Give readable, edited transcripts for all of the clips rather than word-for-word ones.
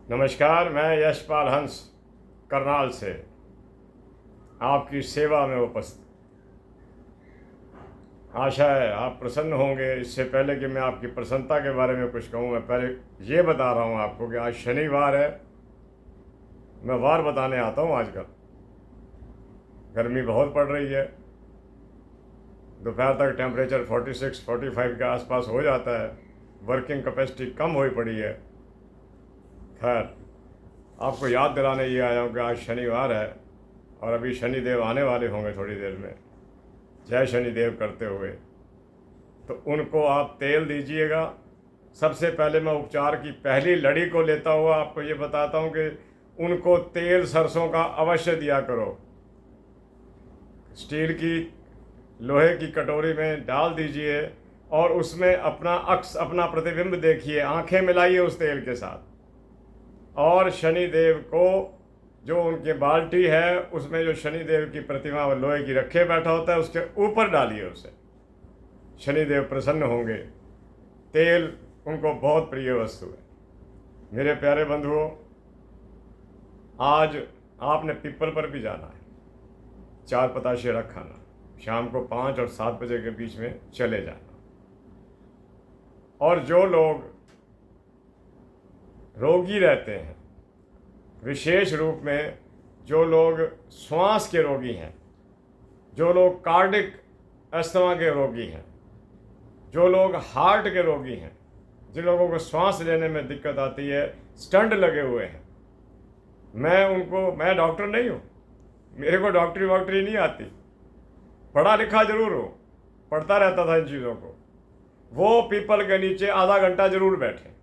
नमस्कार, मैं यशपाल हंस करनाल से आपकी सेवा में उपस्थित। आशा है आप प्रसन्न होंगे। इससे पहले कि मैं आपकी प्रसन्नता के बारे में कुछ कहूँ, मैं पहले ये बता रहा हूँ आपको कि आज शनिवार है। मैं वार बताने आता हूँ। आजकल गर्मी बहुत पड़ रही है। दोपहर तक टेम्परेचर 46-45 के आसपास हो जाता है। वर्किंग कैपेसिटी कम हुई पड़ी है। खैर, आपको याद दिलाने ये आया हूँ कि आज शनिवार है और अभी शनिदेव आने वाले होंगे थोड़ी देर में। जय शनिदेव करते हुए तो उनको आप तेल दीजिएगा। सबसे पहले मैं उपचार की पहली लड़ी को लेता हुआ आपको ये बताता हूँ कि उनको तेल सरसों का अवश्य दिया करो। स्टील की लोहे की कटोरी में डाल दीजिए और उसमें अपना अक्स, अपना प्रतिबिंब देखिए, आंखें मिलाइए उस तेल के साथ और शनिदेव को जो उनके बाल्टी है उसमें जो शनिदेव की प्रतिमा लोहे की रखे बैठा होता है उसके ऊपर डालिए उसे। शनिदेव प्रसन्न होंगे। तेल उनको बहुत प्रिय वस्तु है। मेरे प्यारे बंधुओं, आज आपने पीपल पर भी जाना है। 4 पताशे रख खाना, शाम को 5 और 7 बजे के बीच में चले जाना। और जो लोग रोगी रहते हैं, विशेष रूप में जो लोग श्वास के रोगी हैं, जो लोग कार्डिक अस्थमा के रोगी हैं, जो लोग हार्ट के रोगी हैं, जिन लोगों को श्वास लेने में दिक्कत आती है, स्टंट लगे हुए हैं, मैं डॉक्टर नहीं हूँ, मेरे को डॉक्टरी नहीं आती, पढ़ा लिखा जरूर हूँ, पढ़ता रहता था इन चीज़ों को। वो पीपल के नीचे आधा घंटा जरूर बैठे।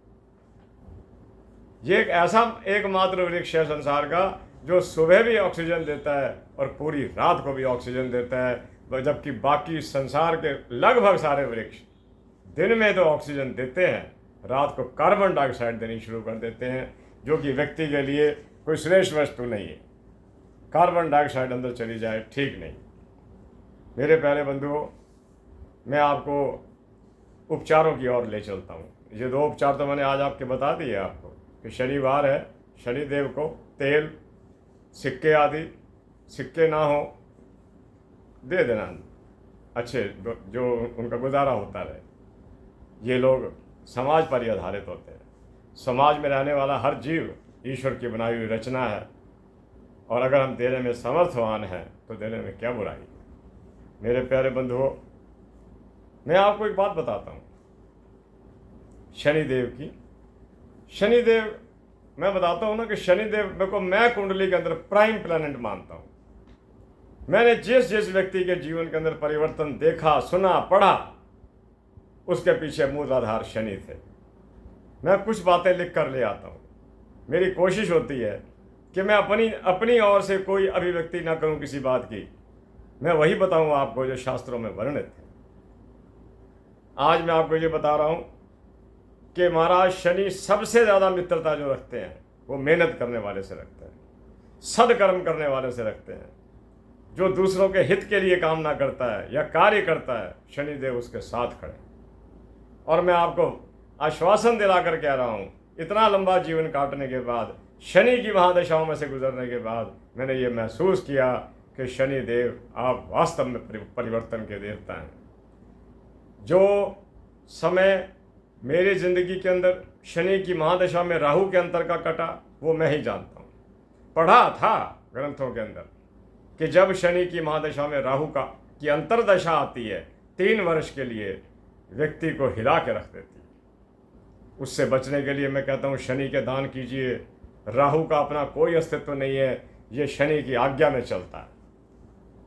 ये एक ऐसा एकमात्र वृक्ष है संसार का जो सुबह भी ऑक्सीजन देता है और पूरी रात को भी ऑक्सीजन देता है, जबकि बाकी संसार के लगभग सारे वृक्ष दिन में तो ऑक्सीजन देते हैं, रात को कार्बन डाइऑक्साइड देनी शुरू कर देते हैं, जो कि व्यक्ति के लिए कोई श्रेष्ठ वस्तु नहीं है। कार्बन डाइऑक्साइड अंदर चली जाए ठीक नहीं। मेरे प्यारे बंधुओं, मैं आपको उपचारों की ओर ले चलता हूँ। ये 2 उपचार तो मैंने आज आपके बता दिए आपको कि शनिवार है, शनिदेव को तेल, सिक्के आदि, सिक्के ना हो दे देना, अच्छे जो उनका गुजारा होता रहे। ये लोग समाज पर ही आधारित होते हैं। समाज में रहने वाला हर जीव ईश्वर की बनाई हुई रचना है और अगर हम देने में समर्थवान हैं तो देने में क्या बुराई। मेरे प्यारे बंधुओं, मैं आपको एक बात बताता हूँ शनिदेव की। शनिदेव, मैं बताता हूँ ना कि शनिदेव को मैं कुंडली के अंदर प्राइम प्लैनेट मानता हूँ। मैंने जिस जिस व्यक्ति के जीवन के अंदर परिवर्तन देखा, सुना, पढ़ा, उसके पीछे मूलाधार शनि थे। मैं कुछ बातें लिख कर ले आता हूँ। मेरी कोशिश होती है कि मैं अपनी ओर से कोई अभिव्यक्ति ना करूँ किसी बात की। मैं वही बताऊँ आपको जो शास्त्रों में वर्णित है। आज मैं आपको ये बता रहा हूँ कि महाराज शनि सबसे ज़्यादा मित्रता जो रखते हैं वो मेहनत करने वाले से रखते हैं, सदकर्म करने वाले से रखते हैं। जो दूसरों के हित के लिए कामना करता है या कार्य करता है, शनिदेव उसके साथ खड़े। और मैं आपको आश्वासन दिलाकर कह रहा हूँ, इतना लंबा जीवन काटने के बाद, शनि की महादशाओं में से गुजरने के बाद, मैंने ये महसूस किया कि शनिदेव आप वास्तव में परिवर्तन के देवता हैं। जो समय मेरी ज़िंदगी के अंदर शनि की महादशा में राहु के अंतर का कटा, वो मैं ही जानता हूँ। पढ़ा था ग्रंथों के अंदर कि जब शनि की महादशा में राहु की अंतरदशा आती है, 3 वर्ष के लिए व्यक्ति को हिला के रख देती है। उससे बचने के लिए मैं कहता हूँ शनि के दान कीजिए। राहु का अपना कोई अस्तित्व नहीं है, ये शनि की आज्ञा में चलता है।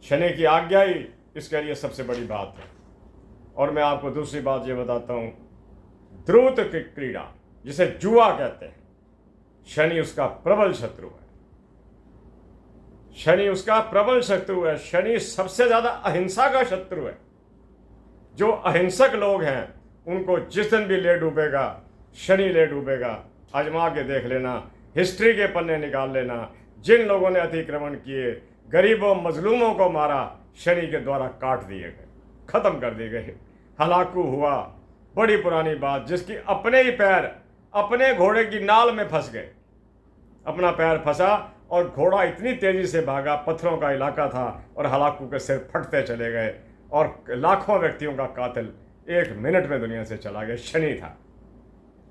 शनि की आज्ञा ही इसके लिए सबसे बड़ी बात है। और मैं आपको दूसरी बात ये बताता हूँ, द्रुत की क्रीड़ा जिसे जुआ कहते हैं, शनि उसका प्रबल शत्रु है। शनि उसका प्रबल शत्रु है। शनि सबसे ज्यादा अहिंसा का शत्रु है। जो अहिंसक लोग हैं उनको जिस दिन भी ले डूबेगा, शनि ले डूबेगा। आजमा के देख लेना, हिस्ट्री के पन्ने निकाल लेना। जिन लोगों ने अतिक्रमण किए, गरीबों मजलूमों को मारा, शनि के द्वारा काट दिए गए, खत्म कर दिए गए। हलाकू हुआ, बड़ी पुरानी बात, जिसकी अपने ही पैर अपने घोड़े की नाल में फंस गए, अपना पैर फंसा और घोड़ा इतनी तेजी से भागा, पत्थरों का इलाका था और हलाकू के सिर फटते चले गए और लाखों व्यक्तियों का कातिल 1 मिनट में दुनिया से चला गया। शनि था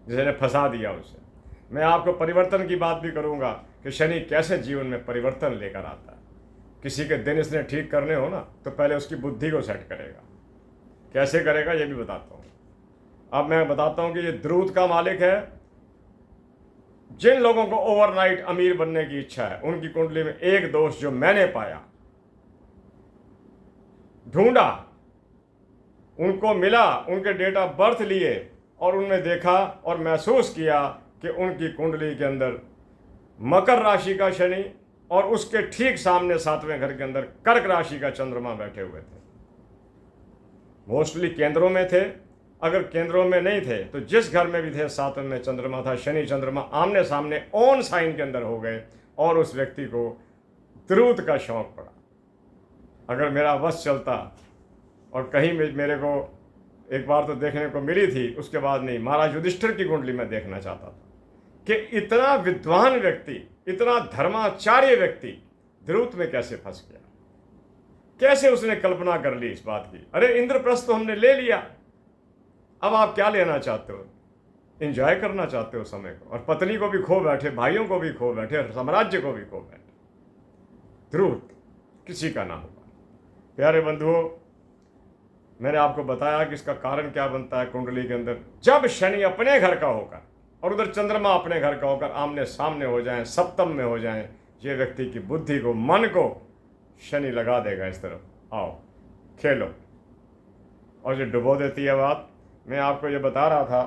जिसने फंसा दिया उसे। मैं आपको परिवर्तन की बात भी करूंगा कि शनि कैसे जीवन में परिवर्तन लेकर आता है। किसी के दिन इसने ठीक करने हो ना, तो पहले उसकी बुद्धि को सेट करेगा। कैसे करेगा ये भी बताता हूँ। अब मैं बताता हूँ कि ये द्रूत का मालिक है। जिन लोगों को ओवरनाइट अमीर बनने की इच्छा है, उनकी कुंडली में एक दोष जो मैंने पाया, ढूंढा, उनको मिला, उनके डेट ऑफ बर्थ लिए और उनमें देखा और महसूस किया कि उनकी कुंडली के अंदर मकर राशि का शनि और उसके ठीक सामने 7वें घर के अंदर कर्क राशि का चंद्रमा बैठे हुए थे। मोस्टली केंद्रों में थे। अगर केंद्रों में नहीं थे तो जिस घर में भी थे 7वें में चंद्रमा था। शनि चंद्रमा आमने सामने ऑन साइन के अंदर हो गए और उस व्यक्ति को द्रूत का शौक पड़ा। अगर मेरा वश चलता और कहीं मेरे को एक बार तो देखने को मिली थी, उसके बाद नहीं। महाराज युधिष्ठिर की कुंडली में देखना चाहता था कि इतना विद्वान व्यक्ति, इतना धर्माचार्य व्यक्ति द्रूत में कैसे फंस गया। कैसे उसने कल्पना कर ली इस बात की, अरे इंद्रप्रस्थ तो हमने ले लिया, अब आप क्या लेना चाहते हो? एंजॉय करना चाहते हो समय को, और पत्नी को भी खो बैठे, भाइयों को भी खो बैठे, साम्राज्य को भी खो बैठे। द्रूत किसी का ना होगा। प्यारे बंधुओं, मैंने आपको बताया कि इसका कारण क्या बनता है कुंडली के अंदर। जब शनि अपने घर का होकर और उधर चंद्रमा अपने घर का होकर आमने सामने हो जाएं, सप्तम में हो जाएं, ये व्यक्ति की बुद्धि को, मन को शनि लगा देगा इस तरफ, आओ खेलो, और ये डुबो देती है बात। मैं आपको ये बता रहा था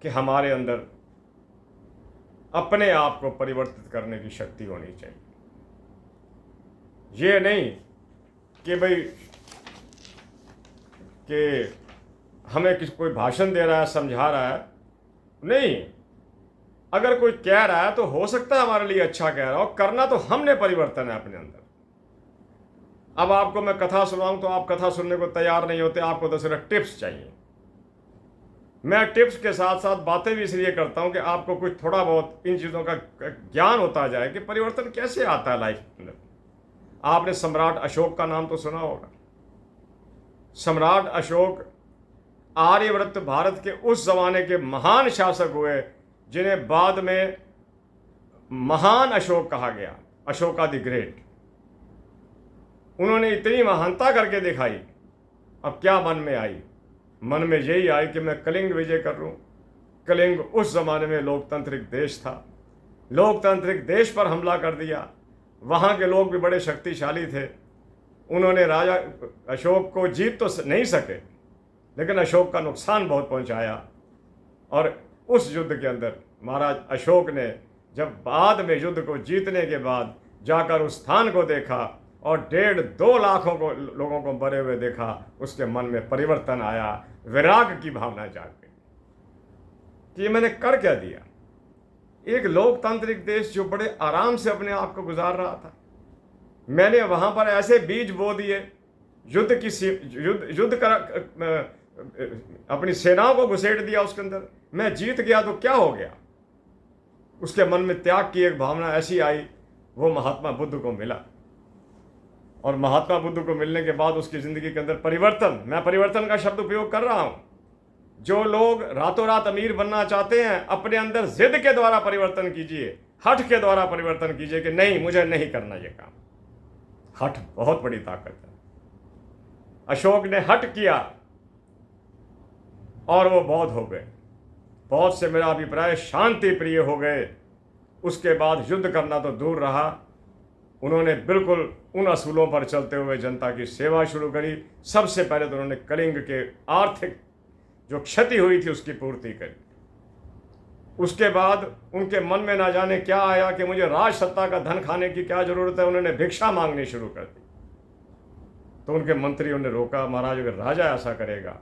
कि हमारे अंदर अपने आप को परिवर्तित करने की शक्ति होनी चाहिए। ये नहीं कि भाई कि हमें कोई भाषण दे रहा है, समझा रहा है, नहीं। अगर कोई कह रहा है तो हो सकता है हमारे लिए अच्छा कह रहा हो, करना तो हमने परिवर्तन है अपने अंदर। अब आपको मैं कथा सुनाऊं तो आप कथा सुनने को तैयार नहीं होते, आपको तो सिर्फ टिप्स चाहिए। मैं टिप्स के साथ साथ बातें भी इसलिए करता हूं कि आपको कुछ थोड़ा बहुत इन चीज़ों का ज्ञान होता जाए कि परिवर्तन कैसे आता है लाइफ के अंदर। आपने सम्राट अशोक का नाम तो सुना होगा। सम्राट अशोक आर्यव्रत भारत के उस जमाने के महान शासक हुए जिन्हें बाद में महान अशोक कहा गया, अशोका द ग्रेट। उन्होंने इतनी महानता करके दिखाई। अब क्या मन में आई? मन में यही आई कि मैं कलिंग विजय कर लूं। कलिंग उस जमाने में लोकतांत्रिक देश था। लोकतांत्रिक देश पर हमला कर दिया। वहाँ के लोग भी बड़े शक्तिशाली थे। उन्होंने राजा अशोक को जीत तो नहीं सके, लेकिन अशोक का नुकसान बहुत पहुंचाया। और उस युद्ध के अंदर महाराज अशोक ने जब बाद में युद्ध को जीतने के बाद जाकर उस स्थान को देखा और 1.5-2 लाखों को लोगों को मरे हुए देखा, उसके मन में परिवर्तन आया, विराग की भावना जाग गई कि ये मैंने कर क्या दिया। एक लोकतांत्रिक देश जो बड़े आराम से अपने आप को गुजार रहा था, मैंने वहाँ पर ऐसे बीज बो दिए, युद्ध कर अपनी सेनाओं को घुसेड़ दिया उसके अंदर। मैं जीत गया तो क्या हो गया? उसके मन में त्याग की एक भावना ऐसी आई, वो महात्मा बुद्ध को मिला। और महात्मा बुद्ध को मिलने के बाद उसकी ज़िंदगी के अंदर परिवर्तन, मैं परिवर्तन का शब्द उपयोग कर रहा हूँ। जो लोग रातों रात अमीर बनना चाहते हैं, अपने अंदर जिद के द्वारा परिवर्तन कीजिए, हठ के द्वारा परिवर्तन कीजिए कि नहीं, मुझे नहीं करना ये काम। हठ बहुत बड़ी ताकत है। अशोक ने हठ किया और वो बौद्ध हो गए। बौद्ध से मेरा अभिप्राय शांति प्रिय हो गए। उसके बाद युद्ध करना तो दूर रहा, उन्होंने बिल्कुल उन असूलों पर चलते हुए जनता की सेवा शुरू करी। सबसे पहले तो उन्होंने कलिंग के आर्थिक जो क्षति हुई थी उसकी पूर्ति करी। उसके बाद उनके मन में ना जाने क्या आया कि मुझे राज सत्ता का धन खाने की क्या जरूरत है, उन्होंने भिक्षा मांगनी शुरू कर दी। तो उनके मंत्रियों ने रोका, महाराज अगर राजा ऐसा करेगा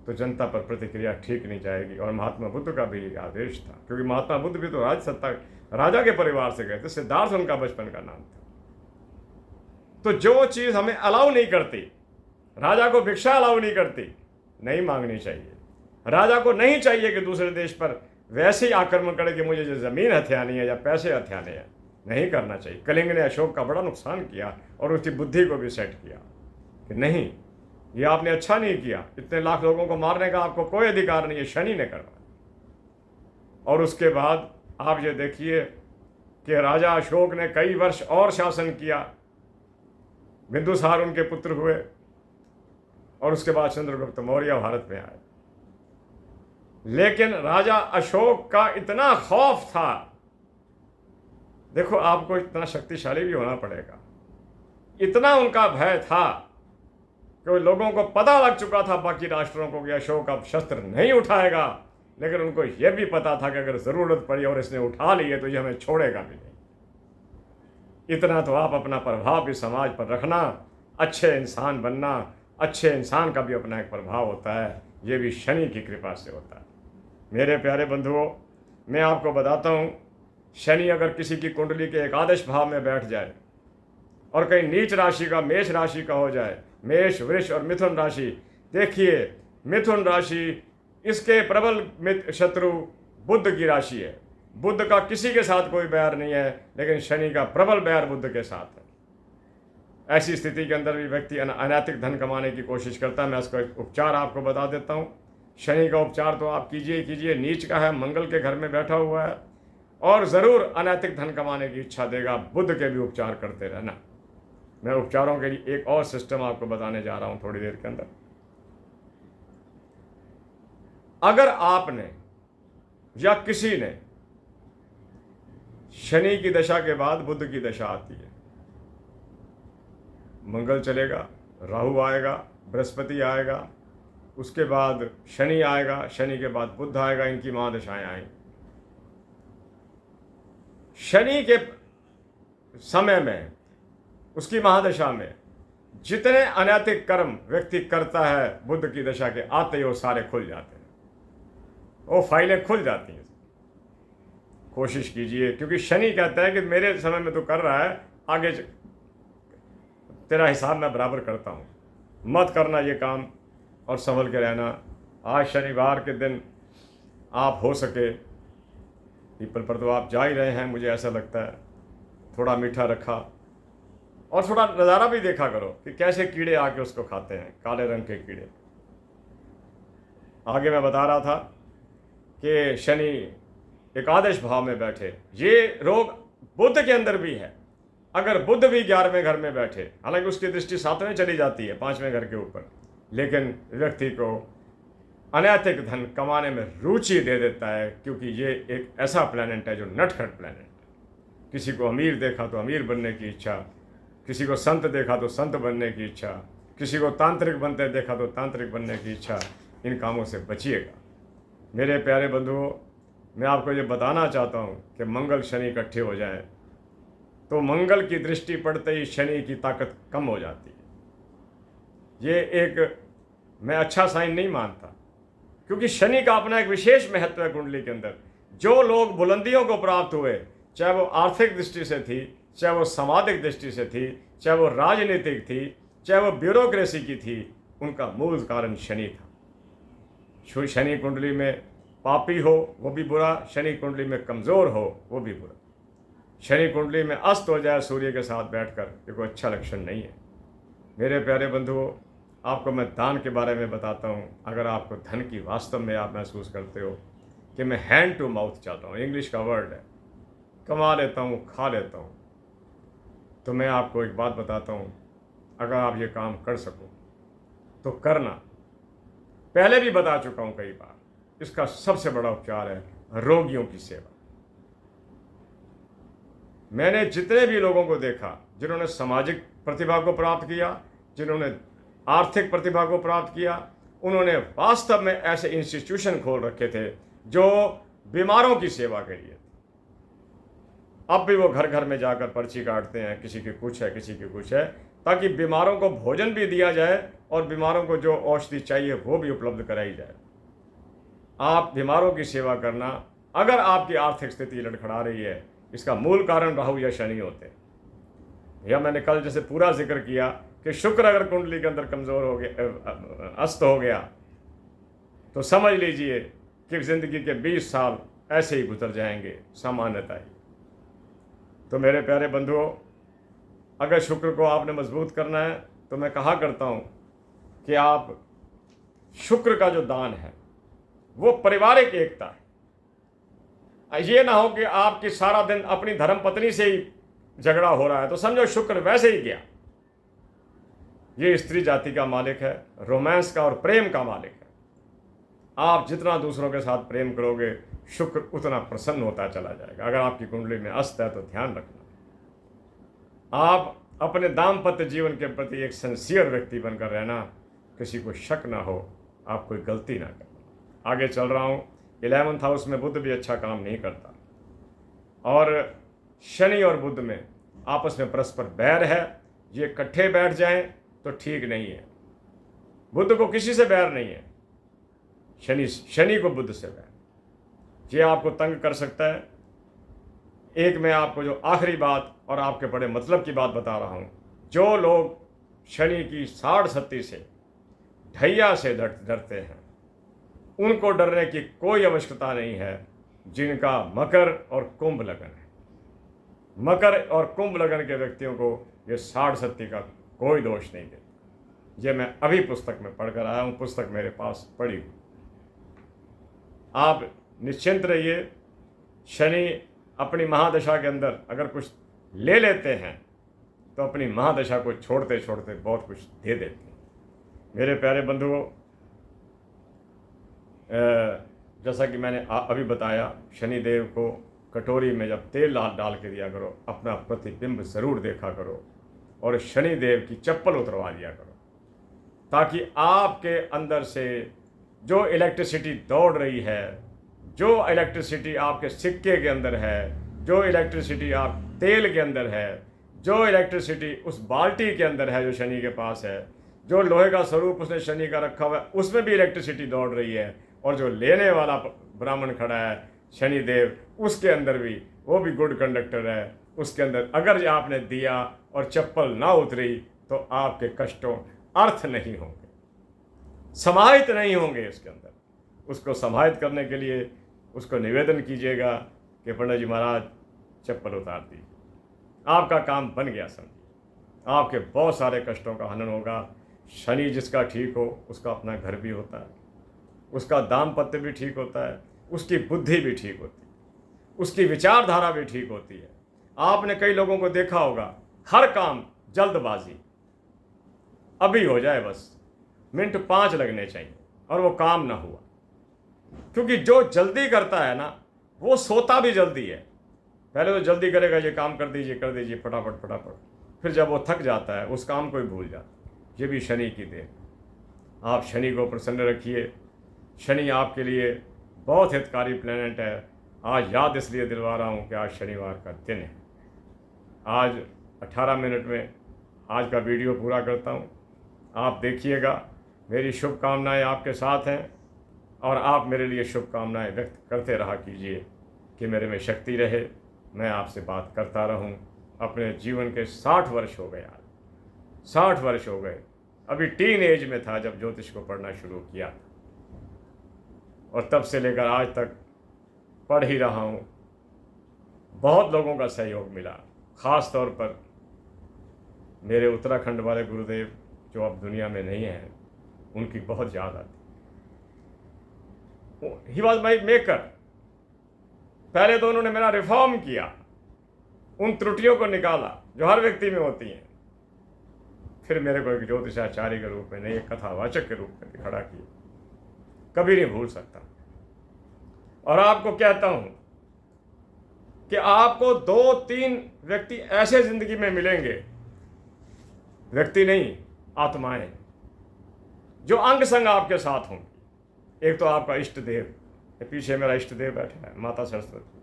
तो जनता पर प्रतिक्रिया ठीक नहीं जाएगी। और महात्मा बुद्ध का भी आदेश था, क्योंकि महात्मा बुद्ध भी तो राज सत्ता राजा के परिवार से गए थे। सिद्धार्थ उनका बचपन का नाम था। तो जो चीज हमें अलाउ नहीं करती, राजा को भिक्षा अलाउ नहीं करती, नहीं मांगनी चाहिए। राजा को नहीं चाहिए कि दूसरे देश पर वैसे ही आक्रमण करे कि मुझे जो ज़मीन हथियानी है या पैसे हथियाने हैं। नहीं करना चाहिए। कलिंग ने अशोक का बड़ा नुकसान किया और उसकी बुद्धि को भी सेट किया कि नहीं, ये आपने अच्छा नहीं किया, इतने लाख लोगों को मारने का आपको कोई अधिकार नहीं है, शनि ने करवाया। और उसके बाद आप ये देखिए कि राजा अशोक ने कई वर्ष और शासन किया, बिंदुसार उनके पुत्र हुए और उसके बाद चंद्रगुप्त मौर्य भारत में आए। लेकिन राजा अशोक का इतना खौफ था, देखो आपको इतना शक्तिशाली भी होना पड़ेगा, इतना उनका भय था कि लोगों को पता लग चुका था बाकी राष्ट्रों को कि अशोक अब शस्त्र नहीं उठाएगा, लेकिन उनको यह भी पता था कि अगर ज़रूरत पड़ी और इसने उठा लिए तो ये हमें छोड़ेगा भी नहीं। इतना तो आप अपना प्रभाव भी समाज पर रखना, अच्छे इंसान बनना, अच्छे इंसान का भी अपना एक प्रभाव होता है, ये भी शनि की कृपा से होता है। मेरे प्यारे बंधुओं, मैं आपको बताता हूँ, शनि अगर किसी की कुंडली के एकादश भाव में बैठ जाए और कहीं नीच राशि का मेष राशि का हो जाए, मेष वृष और मिथुन राशि, देखिए मिथुन राशि इसके प्रबल शत्रु बुध की राशि है। बुध का किसी के साथ कोई बैर नहीं है, लेकिन शनि का प्रबल बैर बुध के साथ है। ऐसी स्थिति के अंदर भी व्यक्ति अनैतिक धन कमाने की कोशिश करता है। मैं इसका एक उपचार आपको बता देता हूँ। शनि का उपचार तो आप कीजिए कीजिए, नीच का है, मंगल के घर में बैठा हुआ है और ज़रूर अनैतिक धन कमाने की इच्छा देगा। बुध के भी उपचार करते रहना। मैं उपचारों के लिए एक और सिस्टम आपको बताने जा रहा हूँ थोड़ी देर के अंदर। अगर आपने या किसी ने शनि की दशा के बाद बुध की दशा आती है, मंगल चलेगा, राहु आएगा, बृहस्पति आएगा, उसके बाद शनि आएगा, शनि के बाद बुध आएगा, इनकी महादशाएं आएंगी। शनि के समय में, उसकी महादशा में जितने अनैतिक कर्म व्यक्ति करता है, बुध की दशा के आते ही वो सारे खुल जाते हैं, वो फाइलें खुल जाती हैं। कोशिश कीजिए, क्योंकि शनि कहता है कि मेरे समय में तो कर रहा है, आगे तेरा हिसाब मैं बराबर करता हूँ, मत करना ये काम और संभल के रहना। आज शनिवार के दिन आप हो सके पीपल पर तो आप जा ही रहे हैं, मुझे ऐसा लगता है, थोड़ा मीठा रखा और थोड़ा नज़ारा भी देखा करो कि कैसे कीड़े आके उसको खाते हैं, काले रंग के कीड़े। आगे मैं बता रहा था कि शनि एकादश भाव में बैठे, ये रोग बुध के अंदर भी है। अगर बुध भी 11वें घर में बैठे, हालांकि उसकी दृष्टि 7वें चली जाती है, 5वें घर के ऊपर, लेकिन व्यक्ति को अनैतिक धन कमाने में रुचि दे देता है, क्योंकि ये एक ऐसा प्लैनेट है जो नटखट प्लैनेट है। किसी को अमीर देखा तो अमीर बनने की इच्छा, किसी को संत देखा तो संत बनने की इच्छा, किसी को तांत्रिक बनते देखा तो तांत्रिक बनने की इच्छा। इन कामों से बचिएगा। मेरे प्यारे बंधुओं, मैं आपको ये बताना चाहता हूँ कि मंगल शनि इकट्ठे हो जाए तो मंगल की दृष्टि पड़ते ही शनि की ताकत कम हो जाती है। ये एक मैं अच्छा साइन नहीं मानता, क्योंकि शनि का अपना एक विशेष महत्व है कुंडली के अंदर। जो लोग बुलंदियों को प्राप्त हुए, चाहे वो आर्थिक दृष्टि से थी, चाहे वो सामाजिक दृष्टि से थी, चाहे वो राजनीतिक थी, चाहे वो ब्यूरोक्रेसी की थी, उनका मूल कारण शनि था। शनि कुंडली में पापी हो वो भी बुरा, शनि कुंडली में कमज़ोर हो वो भी बुरा। शनि कुंडली में अस्त हो जाए सूर्य के साथ बैठकर, ये कोई अच्छा लक्षण नहीं है। मेरे प्यारे बंधुओं, आपको मैं दान के बारे में बताता हूँ। अगर आपको धन की वास्तव में आप महसूस करते हो कि मैं हैंड टू माउथ चाहता हूँ, इंग्लिश का वर्ड है, कमा लेता हूँ, खा लेता हूँ, तो मैं आपको एक बात बताता हूँ, अगर आप ये काम कर सको तो करना। पहले भी बता चुका हूँ कई बार, इसका सबसे बड़ा उपचार है रोगियों की सेवा। मैंने जितने भी लोगों को देखा जिन्होंने सामाजिक प्रतिभा को प्राप्त किया, जिन्होंने आर्थिक प्रतिभा को प्राप्त किया, उन्होंने वास्तव में ऐसे इंस्टीट्यूशन खोल रखे थे जो बीमारों की सेवा के लिए। अब भी वो घर घर में जाकर पर्ची काटते हैं, किसी की कुछ है, किसी की कुछ है, ताकि बीमारों को भोजन भी दिया जाए और बीमारों को जो औषधि चाहिए वो भी उपलब्ध कराई जाए। आप बीमारों की सेवा करना। अगर आपकी आर्थिक स्थिति लड़खड़ा रही है, इसका मूल कारण राहु या शनि होते हैं। या मैंने कल जैसे पूरा जिक्र किया कि शुक्र अगर कुंडली के अंदर कमज़ोर हो गया, अस्त हो गया, तो समझ लीजिए कि ज़िंदगी के 20 साल ऐसे ही गुजर जाएंगे, सामान्यता ही। तो मेरे प्यारे बंधुओं, अगर शुक्र को आपने मजबूत करना है तो मैं कहा करता हूँ कि आप शुक्र का जो दान है वो पारिवारिक एकता है। ये ना हो कि आपकी सारा दिन अपनी धर्म पत्नी से ही झगड़ा हो रहा है तो समझो शुक्र वैसे ही गया। ये स्त्री जाति का मालिक है, रोमांस का और प्रेम का मालिक है। आप जितना दूसरों के साथ प्रेम करोगे शुक्र उतना प्रसन्न होता चला जाएगा। अगर आपकी कुंडली में अस्त है तो ध्यान रखना, आप अपने दाम्पत्य जीवन के प्रति एक सिंसियर व्यक्ति बनकर रहना, किसी को शक ना हो, आप कोई गलती ना करना। आगे चल रहा हूँ। 11th हाउस में बुध भी अच्छा काम नहीं करता और शनि और बुध में आपस में परस्पर बैर है। ये इकट्ठे बैठ जाएं तो ठीक नहीं है। बुध को किसी से बैर नहीं है, शनि को बुध से बैर। ये आपको तंग कर सकता है। एक मैं आपको जो आखिरी बात और आपके बड़े मतलब की बात बता रहा हूँ, जो लोग शनि की साढ़ सत्ती से ढैया से डरते हैं उनको डरने की कोई आवश्यकता नहीं है, जिनका मकर और कुंभ लगन है। मकर और कुंभ लगन के व्यक्तियों को ये साढ़ सत्ती का कोई दोष नहीं देता। ये मैं अभी पुस्तक में पढ़कर आया हूँ, पुस्तक मेरे पास पड़ी हुई। आप निश्चिंत रहिए। शनि अपनी महादशा के अंदर अगर कुछ ले लेते हैं तो अपनी महादशा को छोड़ते छोड़ते बहुत कुछ दे देते हैं। मेरे प्यारे बंधुओं, जैसा कि मैंने अभी बताया, शनिदेव को कटोरी में जब तेल डाल के दिया करो, अपना प्रतिबिंब ज़रूर देखा करो और शनिदेव की चप्पल उतरवा दिया करो, ताकि आपके अंदर से जो इलेक्ट्रिसिटी दौड़ रही है, जो इलेक्ट्रिसिटी आपके सिक्के के अंदर है, जो इलेक्ट्रिसिटी आप तेल के अंदर है, जो इलेक्ट्रिसिटी उस बाल्टी के अंदर है जो शनि के पास है, जो लोहे का स्वरूप उसने शनि का रखा हुआ है उसमें भी इलेक्ट्रिसिटी दौड़ रही है, और जो लेने वाला ब्राह्मण खड़ा है शनिदेव, उसके अंदर भी वो भी गुड कंडक्टर है। उसके अंदर अगर आपने दिया और चप्पल ना उतरी तो आपके कष्टों अर्थ नहीं होंगे, समाहित नहीं होंगे उसके अंदर। उसको समाहित करने के लिए उसको निवेदन कीजिएगा कि पंडित जी महाराज चप्पल उतार दीजिए, आपका काम बन गया। समझिए आपके बहुत सारे कष्टों का हनन होगा। शनि जिसका ठीक हो उसका अपना घर भी होता है, उसका दाम्पत्य भी ठीक होता है, उसकी बुद्धि भी ठीक होती है, उसकी विचारधारा भी ठीक होती है। आपने कई लोगों को देखा होगा, हर काम जल्दबाजी, अभी हो जाए बस, मिनट 5 लगने चाहिए और वो काम ना हुआ। क्योंकि जो जल्दी करता है ना वो सोता भी जल्दी है। पहले तो जल्दी करेगा, ये काम कर दीजिए फटाफट फटाफट, फिर जब वो थक जाता है उस काम को ही भूल जाता है। ये भी शनि की देन। आप शनि को प्रसन्न रखिए। शनि आपके लिए बहुत हितकारी प्लैनेट है। आज याद इसलिए दिलवा रहा हूँ कि आज शनिवार का दिन है। आज 18 मिनट में आज का वीडियो पूरा करता हूँ। आप देखिएगा। मेरी शुभकामनाएं आपके साथ हैं और आप मेरे लिए शुभकामनाएं व्यक्त करते रहा कीजिए कि मेरे में शक्ति रहे, मैं आपसे बात करता रहूं। अपने जीवन के 60 वर्ष हो गए, आज 60 वर्ष हो गए। अभी टीन एज में था जब ज्योतिष को पढ़ना शुरू किया और तब से लेकर आज तक पढ़ ही रहा हूँ। बहुत लोगों का सहयोग मिला, ख़ास तौर पर मेरे उत्तराखंड वाले गुरुदेव जो अब दुनिया में नहीं हैं, उनकी बहुत याद आती। He was my maker. पहले तो उन्होंने मेरा रिफॉर्म किया, उन त्रुटियों को निकाला जो हर व्यक्ति में होती हैं। फिर मेरे को एक ज्योतिषाचार्य के रूप में नहीं, एक कथावाचक के रूप में खड़ा किया। कभी नहीं भूल सकता। और आपको कहता हूं कि आपको 2-3 व्यक्ति ऐसे जिंदगी में मिलेंगे, व्यक्ति नहीं आत्माएं, जो अंग संग आपके साथ होंगी। एक तो आपका इष्ट देव, पीछे मेरा इष्ट देव बैठा है, माता सरस्वती।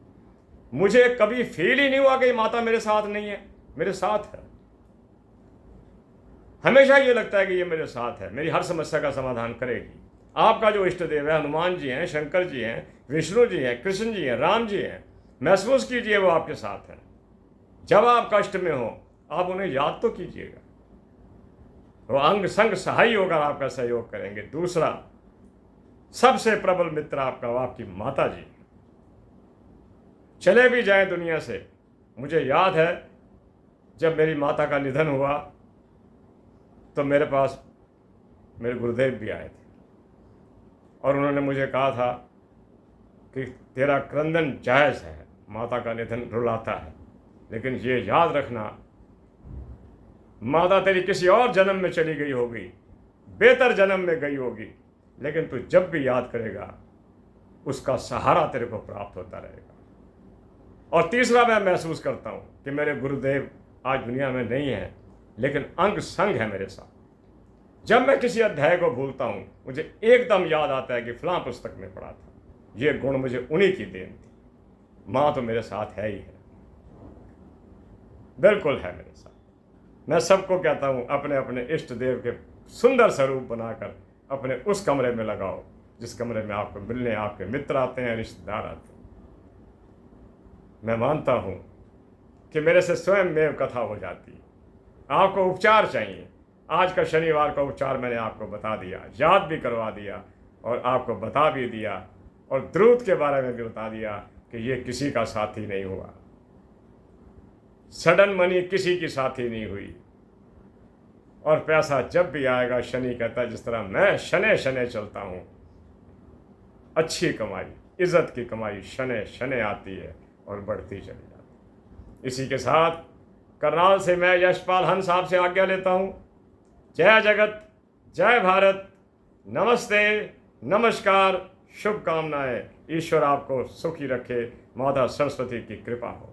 मुझे कभी फील ही नहीं हुआ कि माता मेरे साथ नहीं है, मेरे साथ है। हमेशा ये लगता है कि ये मेरे साथ है, मेरी हर समस्या का समाधान करेगी। आपका जो इष्ट देव है, हनुमान जी हैं, शंकर जी हैं, विष्णु जी हैं, कृष्ण जी हैं, राम जी हैं, महसूस कीजिए वो आपके साथ हैं। जब आप कष्ट में हो आप उन्हें याद तो कीजिएगा, वो अंग संग सहाय होकर आपका सहयोग करेंगे। दूसरा सबसे प्रबल मित्र आपका वो आपकी माता जी। चले भी जाएं दुनिया से, मुझे याद है जब मेरी माता का निधन हुआ तो मेरे पास मेरे गुरुदेव भी आए थे और उन्होंने मुझे कहा था कि तेरा क्रंदन जायज़ है, माता का निधन रुलाता है, लेकिन ये याद रखना माता तेरी किसी और जन्म में चली गई होगी, बेहतर जन्म में गई होगी, लेकिन तू जब भी याद करेगा उसका सहारा तेरे को प्राप्त होता रहेगा। और तीसरा, मैं महसूस करता हूँ कि मेरे गुरुदेव आज दुनिया में नहीं है, लेकिन अंग संग है मेरे साथ। जब मैं किसी अध्याय को भूलता हूँ मुझे एकदम याद आता है कि फलां पुस्तक में पढ़ा था। ये गुण मुझे उन्हीं की देन थी। माँ तो मेरे साथ है ही है, बिल्कुल है मेरे साथ। मैं सबको कहता हूँ अपने अपने इष्ट देव के सुंदर स्वरूप बनाकर अपने उस कमरे में लगाओ जिस कमरे में आपको मिलने आपके मित्र आते हैं, रिश्तेदार आते हैं। मैं मानता हूँ कि मेरे से स्वयं में कथा हो जाती है। आपको उपचार चाहिए, आज का शनिवार का उपचार मैंने आपको बता दिया, याद भी करवा दिया और आपको बता भी दिया और द्रुत के बारे में भी बता दिया कि ये किसी का साथी नहीं हुआ, सडन मनी किसी की साथी नहीं हुई। और पैसा जब भी आएगा, शनि कहता है जिस तरह मैं शनै शनै चलता हूँ, अच्छी कमाई, इज्जत की कमाई शनै शनै आती है और बढ़ती चली जाती है। इसी के साथ करनाल से मैं यशपाल हंस साहब से आज्ञा लेता हूँ। जय जगत, जय भारत, नमस्ते, नमस्कार, शुभकामनाएं। ईश्वर आपको सुखी रखे, माता सरस्वती की कृपा हो।